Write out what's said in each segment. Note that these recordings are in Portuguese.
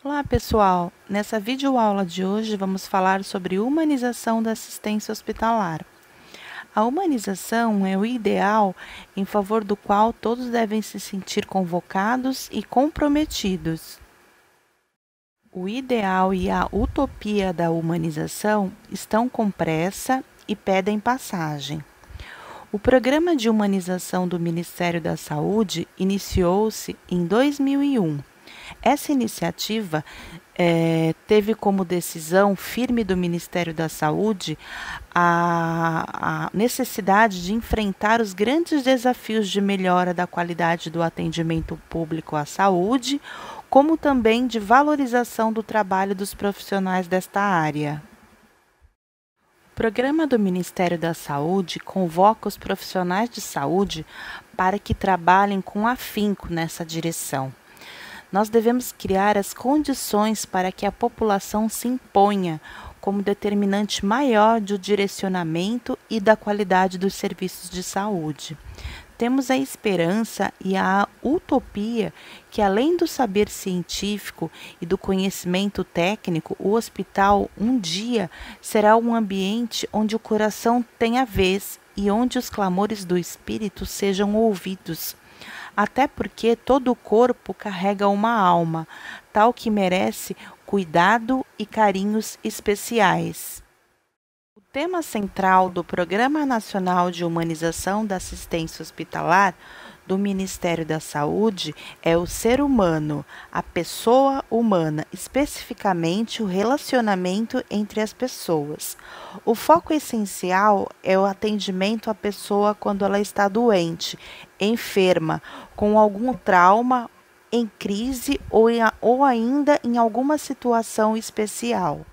Olá, pessoal! Nessa videoaula de hoje vamos falar sobre humanização da assistência hospitalar. A humanização é o ideal em favor do qual todos devem se sentir convocados e comprometidos. O ideal e a utopia da humanização estão com pressa e pedem passagem. O programa de humanização do Ministério da Saúde iniciou-se em 2001. Essa iniciativa teve como decisão firme do Ministério da Saúde a necessidade de enfrentar os grandes desafios de melhora da qualidade do atendimento público à saúde, como também de valorização do trabalho dos profissionais desta área. O programa do Ministério da Saúde convoca os profissionais de saúde para que trabalhem com afinco nessa direção. Nós devemos criar as condições para que a população se imponha como determinante maior do direcionamento e da qualidade dos serviços de saúde. Temos a esperança e a utopia que, além do saber científico e do conhecimento técnico, o hospital um dia será um ambiente onde o coração tenha vez e onde os clamores do espírito sejam ouvidos. Até porque todo o corpo carrega uma alma, tal que merece cuidado e carinhos especiais. O tema central do Programa Nacional de Humanização da Assistência Hospitalar do Ministério da Saúde é o ser humano, a pessoa humana, especificamente o relacionamento entre as pessoas. O foco essencial é o atendimento à pessoa quando ela está doente, enferma, com algum trauma, em crise ou ainda em alguma situação especial.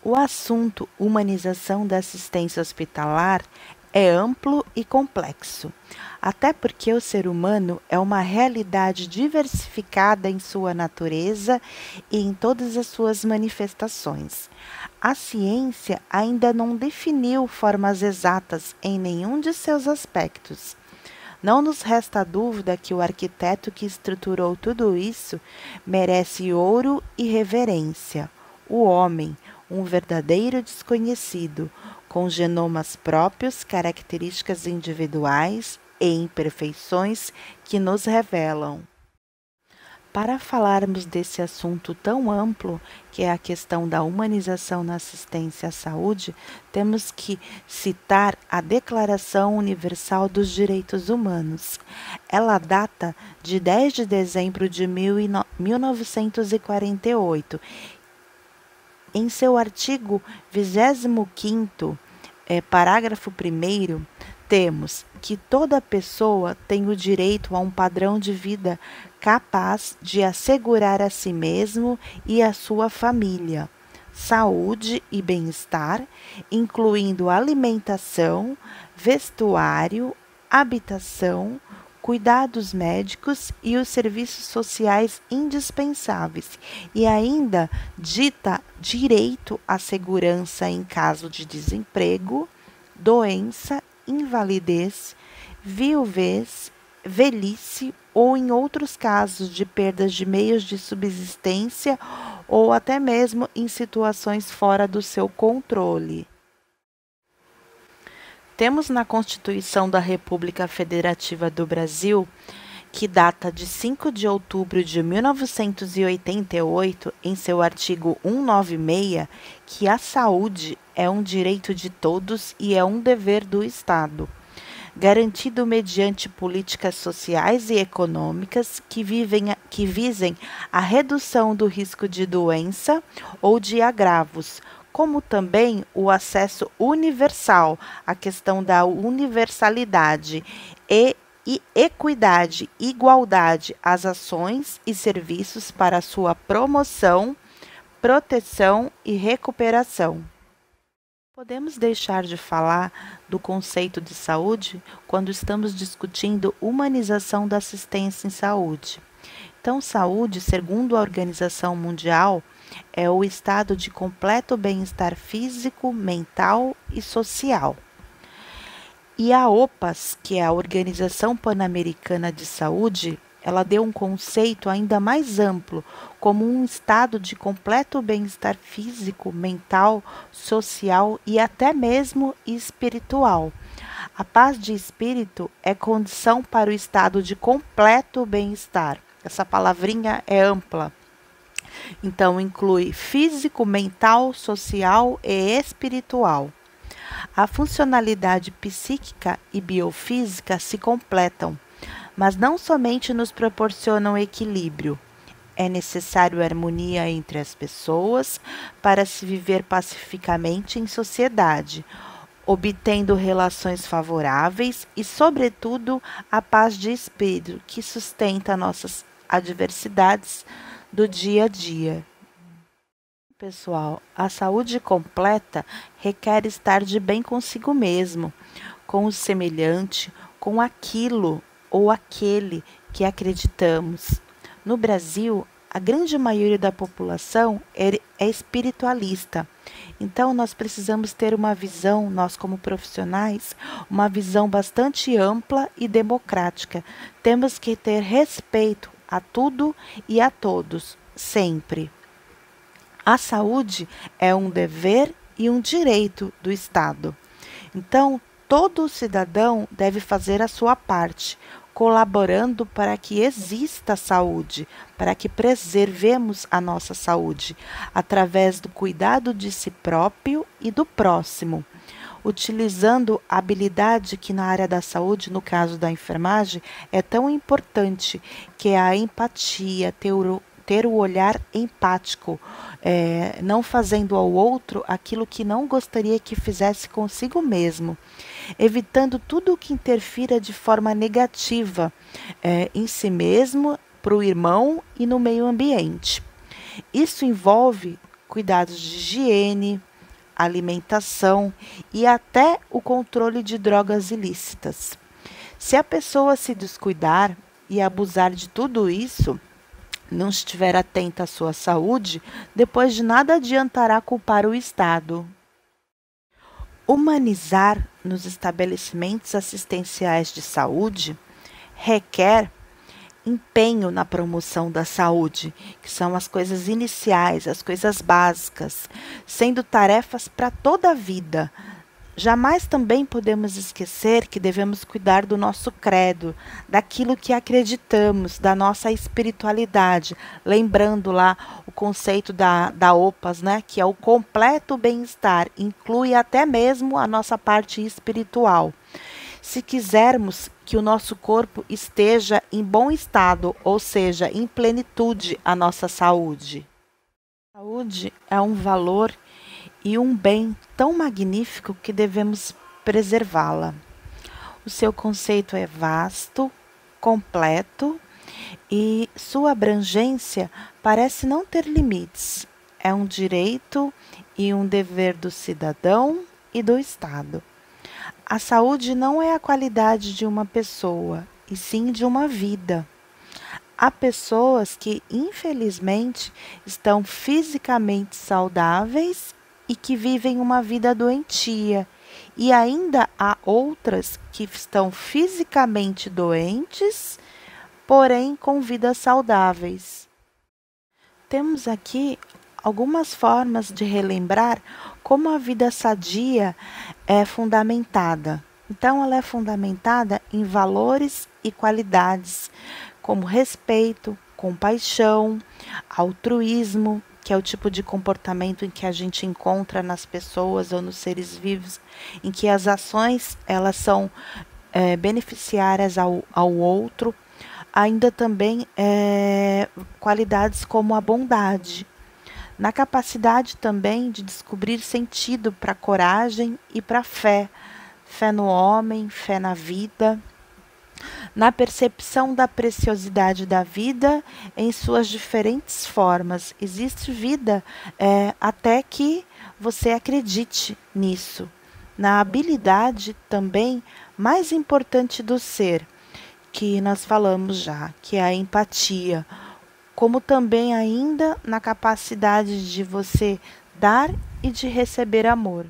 O assunto humanização da assistência hospitalar é amplo e complexo, até porque o ser humano é uma realidade diversificada em sua natureza e em todas as suas manifestações. A ciência ainda não definiu formas exatas em nenhum de seus aspectos. Não nos resta dúvida que o arquiteto que estruturou tudo isso merece ouro e reverência: o homem, um verdadeiro desconhecido, com genomas próprios, características individuais e imperfeições que nos revelam. Para falarmos desse assunto tão amplo, que é a questão da humanização na assistência à saúde, temos que citar a Declaração Universal dos Direitos Humanos. Ela data de 10 de dezembro de 1948. Em seu artigo 25º, parágrafo 1º, temos que toda pessoa tem o direito a um padrão de vida capaz de assegurar a si mesmo e a sua família saúde e bem-estar, incluindo alimentação, vestuário, habitação, cuidados médicos e os serviços sociais indispensáveis, e ainda dita direito à segurança em caso de desemprego, doença, invalidez, viuvez, velhice ou em outros casos de perdas de meios de subsistência ou até mesmo em situações fora do seu controle. Temos na Constituição da República Federativa do Brasil, que data de 5 de outubro de 1988, em seu artigo 196, que a saúde é um direito de todos e é um dever do Estado, garantido mediante políticas sociais e econômicas que visem a redução do risco de doença ou de agravos, como também o acesso universal, a questão da universalidade e equidade, igualdade às ações e serviços para sua promoção, proteção e recuperação. Podemos deixar de falar do conceito de saúde quando estamos discutindo humanização da assistência em saúde. Então, saúde, segundo a Organização Mundial, é o estado de completo bem-estar físico, mental e social. E a OPAS, que é a Organização Pan-Americana de Saúde, ela deu um conceito ainda mais amplo, como um estado de completo bem-estar físico, mental, social e até mesmo espiritual. A paz de espírito é condição para o estado de completo bem-estar. Essa palavrinha é ampla. Então, inclui físico, mental, social e espiritual. A funcionalidade psíquica e biofísica se completam, mas não somente nos proporcionam equilíbrio. É necessário harmonia entre as pessoas para se viver pacificamente em sociedade, obtendo relações favoráveis e, sobretudo, a paz de espírito que sustenta nossas adversidades do dia a dia. Pessoal, a saúde completa requer estar de bem consigo mesmo, com o semelhante, com aquilo ou aquele que acreditamos. No Brasil, a grande maioria da população é espiritualista. Então, nós precisamos ter uma visão, nós como profissionais, uma visão bastante ampla e democrática. Temos que ter respeito a tudo e a todos, sempre. A saúde é um dever e um direito do Estado. Então, todo cidadão deve fazer a sua parte, colaborando para que exista saúde, para que preservemos a nossa saúde, através do cuidado de si próprio e do próximo, utilizando a habilidade que na área da saúde, no caso da enfermagem, é tão importante, que é a empatia, ter o olhar empático, não fazendo ao outro aquilo que não gostaria que fizesse consigo mesmo, evitando tudo o que interfira de forma negativa em si mesmo, para o irmão e no meio ambiente. Isso envolve cuidados de higiene, alimentação e até o controle de drogas ilícitas. Se a pessoa se descuidar e abusar de tudo isso, não estiver atenta à sua saúde, depois de nada adiantará culpar o Estado. Humanizar nos estabelecimentos assistenciais de saúde requer empenho na promoção da saúde, que são as coisas iniciais, as coisas básicas, sendo tarefas para toda a vida. Jamais também podemos esquecer que devemos cuidar do nosso credo, daquilo que acreditamos, da nossa espiritualidade, lembrando lá o conceito da OPAS, né, que é o completo bem-estar, inclui até mesmo a nossa parte espiritual. Se quisermos que o nosso corpo esteja em bom estado, ou seja, em plenitude a nossa saúde. A saúde é um valor e um bem tão magnífico que devemos preservá-la. O seu conceito é vasto, completo e sua abrangência parece não ter limites. É um direito e um dever do cidadão e do Estado. A saúde não é a qualidade de uma pessoa, e sim de uma vida. Há pessoas que, infelizmente, estão fisicamente saudáveis e que vivem uma vida doentia, e ainda há outras que estão fisicamente doentes, porém com vidas saudáveis. Temos aqui algumas formas de relembrar como a vida sadia é fundamentada. Então, ela é fundamentada em valores e qualidades, como respeito, compaixão, altruísmo, que é o tipo de comportamento em que a gente encontra nas pessoas ou nos seres vivos, em que as ações elas são beneficiárias ao outro. Ainda também qualidades como a bondade, na capacidade também de descobrir sentido para a coragem e para a fé, fé no homem, fé na vida, na percepção da preciosidade da vida em suas diferentes formas. Existe vida até que você acredite nisso. Na habilidade também mais importante do ser, que nós falamos já, que é a empatia, como também ainda na capacidade de você dar e de receber amor.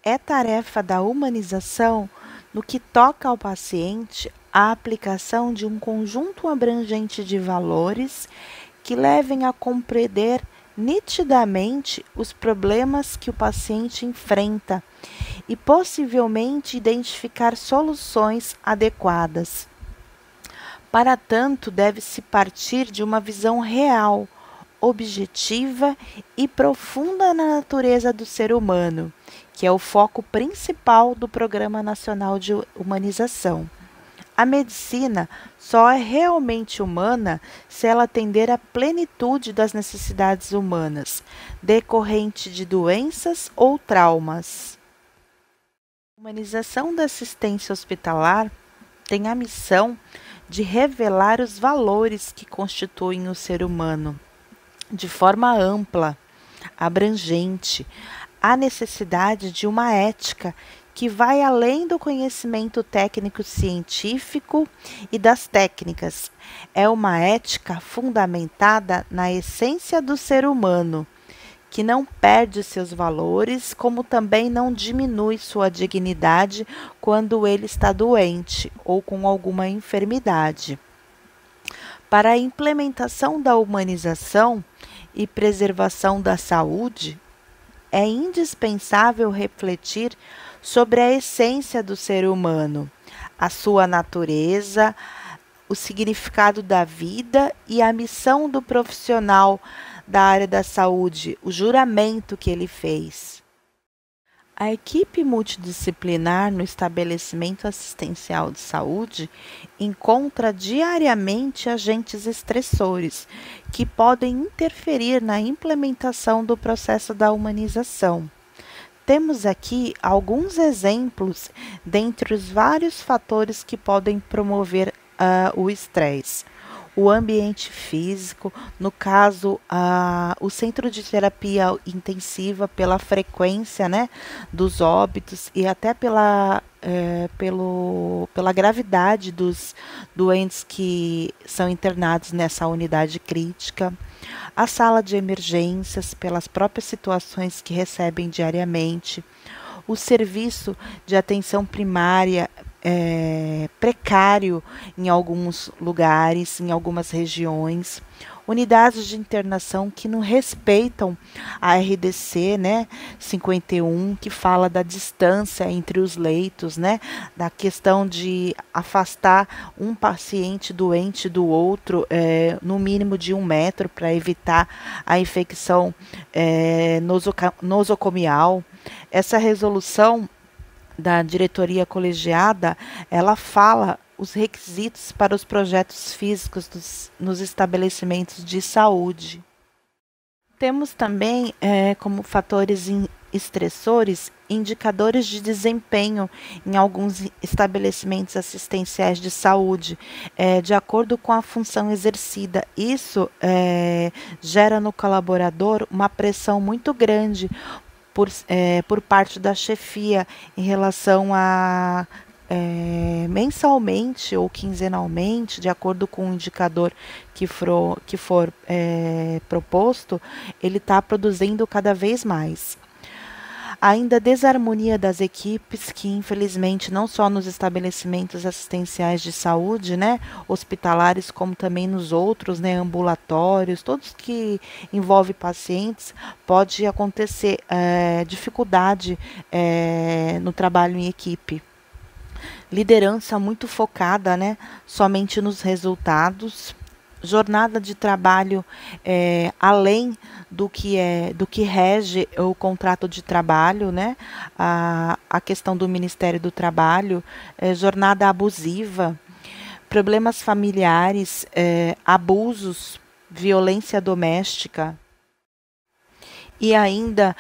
É tarefa da humanização, no que toca ao paciente, a aplicação de um conjunto abrangente de valores que levem a compreender nitidamente os problemas que o paciente enfrenta e possivelmente identificar soluções adequadas. Para tanto, deve-se partir de uma visão real, objetiva e profunda na natureza do ser humano, que é o foco principal do Programa Nacional de Humanização. A medicina só é realmente humana se ela atender à plenitude das necessidades humanas, decorrente de doenças ou traumas. A humanização da assistência hospitalar tem a missão de revelar os valores que constituem o ser humano, de forma ampla, abrangente, a necessidade de uma ética que vai além do conhecimento técnico-científico e das técnicas. É uma ética fundamentada na essência do ser humano, que não perde seus valores, como também não diminui sua dignidade quando ele está doente ou com alguma enfermidade. Para a implementação da humanização e preservação da saúde, é indispensável refletir sobre a essência do ser humano, a sua natureza, o significado da vida e a missão do profissional da área da saúde, o juramento que ele fez. A equipe multidisciplinar no estabelecimento assistencial de saúde encontra diariamente agentes estressores que podem interferir na implementação do processo da humanização. Temos aqui alguns exemplos dentre os vários fatores que podem promover o estresse. O ambiente físico, no caso, o centro de terapia intensiva, pela frequência, né, dos óbitos e até pela gravidade dos doentes que são internados nessa unidade crítica. A sala de emergências, pelas próprias situações que recebem diariamente. O serviço de atenção primária precário em alguns lugares, em algumas regiões, unidades de internação que não respeitam a RDC, né, 51, que fala da distância entre os leitos, né, da questão de afastar um paciente doente do outro, no mínimo de 1 metro, para evitar a infecção nosocomial. Essa resolução da diretoria colegiada, ela fala os requisitos para os projetos físicos nos estabelecimentos de saúde. Temos também, como fatores estressores, indicadores de desempenho em alguns estabelecimentos assistenciais de saúde, de acordo com a função exercida. Isso gera no colaborador uma pressão muito grande por parte da chefia em relação a mensalmente ou quinzenalmente, de acordo com o indicador que for proposto, ele está produzindo cada vez mais. Ainda a desarmonia das equipes, que infelizmente não só nos estabelecimentos assistenciais de saúde, né, hospitalares, como também nos outros, né, ambulatórios, todos que envolvem pacientes, pode acontecer dificuldade no trabalho em equipe. Liderança muito focada, né, somente nos resultados. Jornada de trabalho além do que rege o contrato de trabalho, né? A questão do Ministério do Trabalho, jornada abusiva, problemas familiares, abusos, violência doméstica e ainda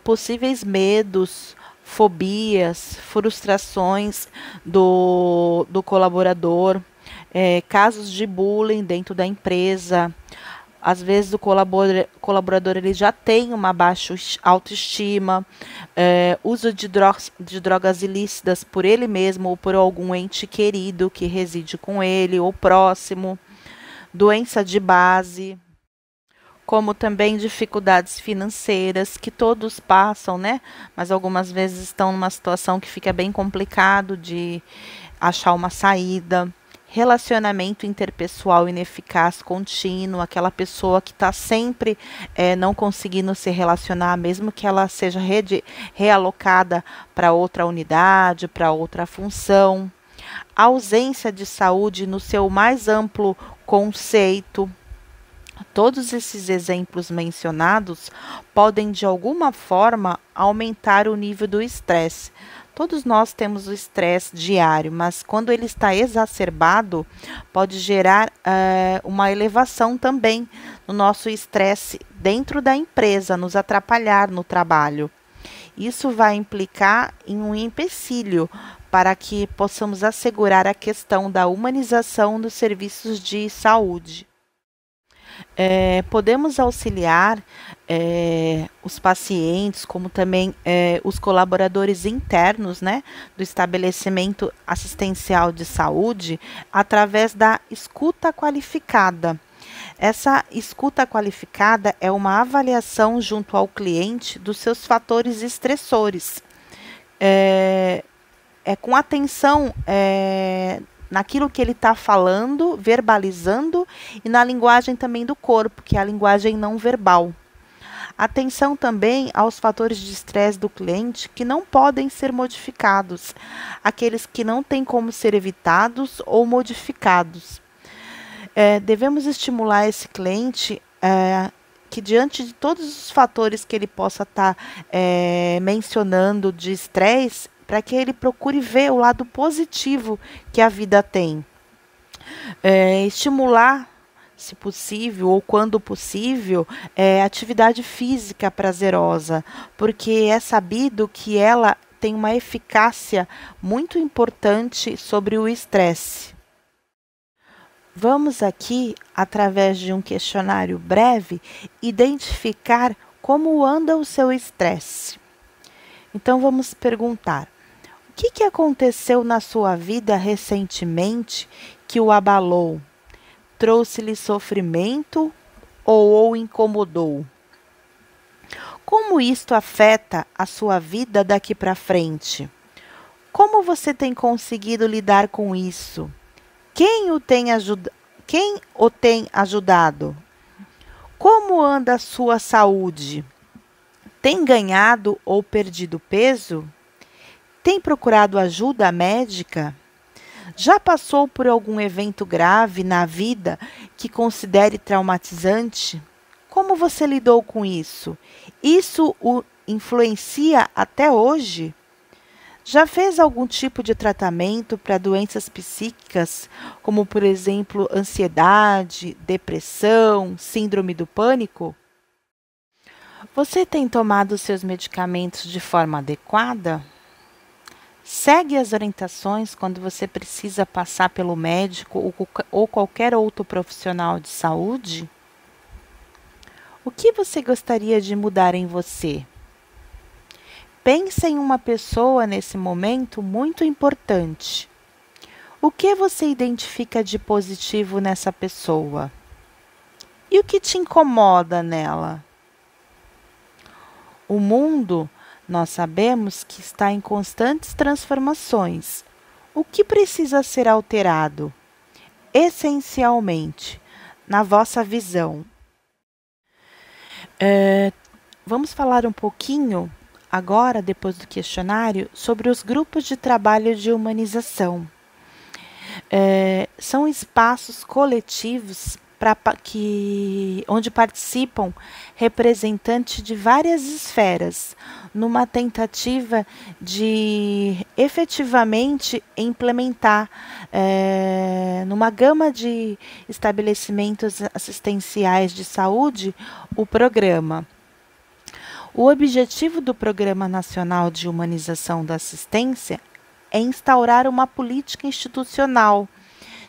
possíveis medos, fobias, frustrações do colaborador. Casos de bullying dentro da empresa. Às vezes o colaborador ele já tem uma baixa autoestima, uso de drogas ilícitas por ele mesmo ou por algum ente querido que reside com ele ou próximo, doença de base, como também dificuldades financeiras que todos passam, né? Mas algumas vezes estão numa situação que fica bem complicado de achar uma saída. Relacionamento interpessoal ineficaz contínuo, aquela pessoa que está sempre não conseguindo se relacionar, mesmo que ela seja realocada para outra unidade, para outra função. Ausência de saúde no seu mais amplo conceito. Todos esses exemplos mencionados podem, de alguma forma, aumentar o nível do estresse. Todos nós temos o estresse diário, mas quando ele está exacerbado, pode gerar uma elevação também no nosso estresse dentro da empresa, nos atrapalhar no trabalho. Isso vai implicar em um empecilho para que possamos assegurar a questão da humanização dos serviços de saúde. Podemos auxiliar os pacientes, como também os colaboradores internos, né, do estabelecimento assistencial de saúde, através da escuta qualificada. Essa escuta qualificada é uma avaliação junto ao cliente dos seus fatores estressores. Com atenção naquilo que ele está falando, verbalizando, e na linguagem também do corpo, que é a linguagem não verbal. Atenção também aos fatores de estresse do cliente que não podem ser modificados, aqueles que não têm como ser evitados ou modificados. Devemos estimular esse cliente que, diante de todos os fatores que ele possa estar mencionando de estresse, para que ele procure ver o lado positivo que a vida tem. Estimular, se possível ou quando possível, atividade física prazerosa, porque é sabido que ela tem uma eficácia muito importante sobre o estresse. Vamos aqui, através de um questionário breve, identificar como anda o seu estresse. Então, vamos perguntar: o que aconteceu na sua vida recentemente que o abalou? Trouxe-lhe sofrimento ou o incomodou? Como isto afeta a sua vida daqui para frente? Como você tem conseguido lidar com isso? Quem o tem ajudado? Como anda a sua saúde? Tem ganhado ou perdido peso? Tem procurado ajuda médica? Já passou por algum evento grave na vida que considere traumatizante? Como você lidou com isso? Isso o influencia até hoje? Já fez algum tipo de tratamento para doenças psíquicas, como, por exemplo, ansiedade, depressão, síndrome do pânico? Você tem tomado seus medicamentos de forma adequada? Segue as orientações quando você precisa passar pelo médico ou qualquer outro profissional de saúde? O que você gostaria de mudar em você? Pense em uma pessoa nesse momento muito importante. O que você identifica de positivo nessa pessoa? E o que te incomoda nela? O mundo, nós sabemos que está em constantes transformações. O que precisa ser alterado? Essencialmente, na vossa visão. Vamos falar um pouquinho agora, depois do questionário, sobre os grupos de trabalho de humanização. São espaços coletivos onde participam representantes de várias esferas, numa tentativa de efetivamente implementar numa gama de estabelecimentos assistenciais de saúde o programa. O objetivo do Programa Nacional de Humanização da Assistência é instaurar uma política institucional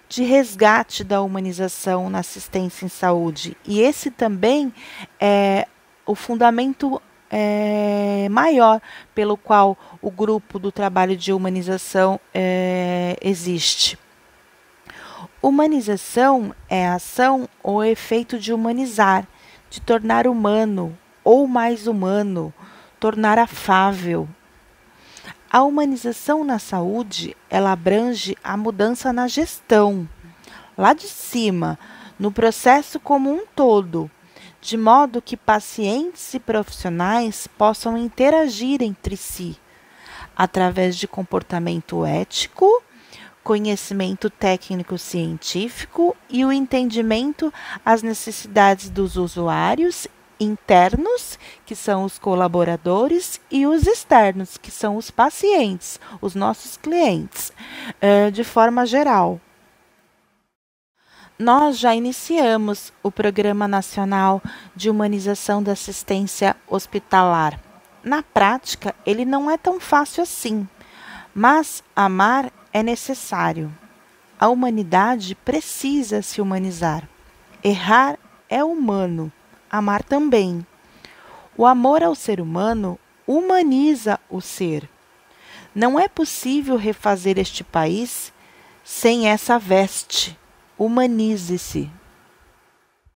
de resgate da humanização na assistência em saúde. E esse também é o fundamento maior pelo qual o grupo do trabalho de humanização existe. Humanização é a ação ou efeito de humanizar, de tornar humano ou mais humano, tornar afável. A humanização na saúde, ela abrange a mudança na gestão, lá de cima, no processo como um todo, de modo que pacientes e profissionais possam interagir entre si, através de comportamento ético, conhecimento técnico-científico e o entendimento às necessidades dos usuários internos, que são os colaboradores, e os externos, que são os pacientes, os nossos clientes, de forma geral. Nós já iniciamos o Programa Nacional de Humanização da Assistência Hospitalar. Na prática, ele não é tão fácil assim, mas amar é necessário. A humanidade precisa se humanizar. Errar é humano, amar também. O amor ao ser humano humaniza o ser. Não é possível refazer este país sem essa veste. Humanize-se.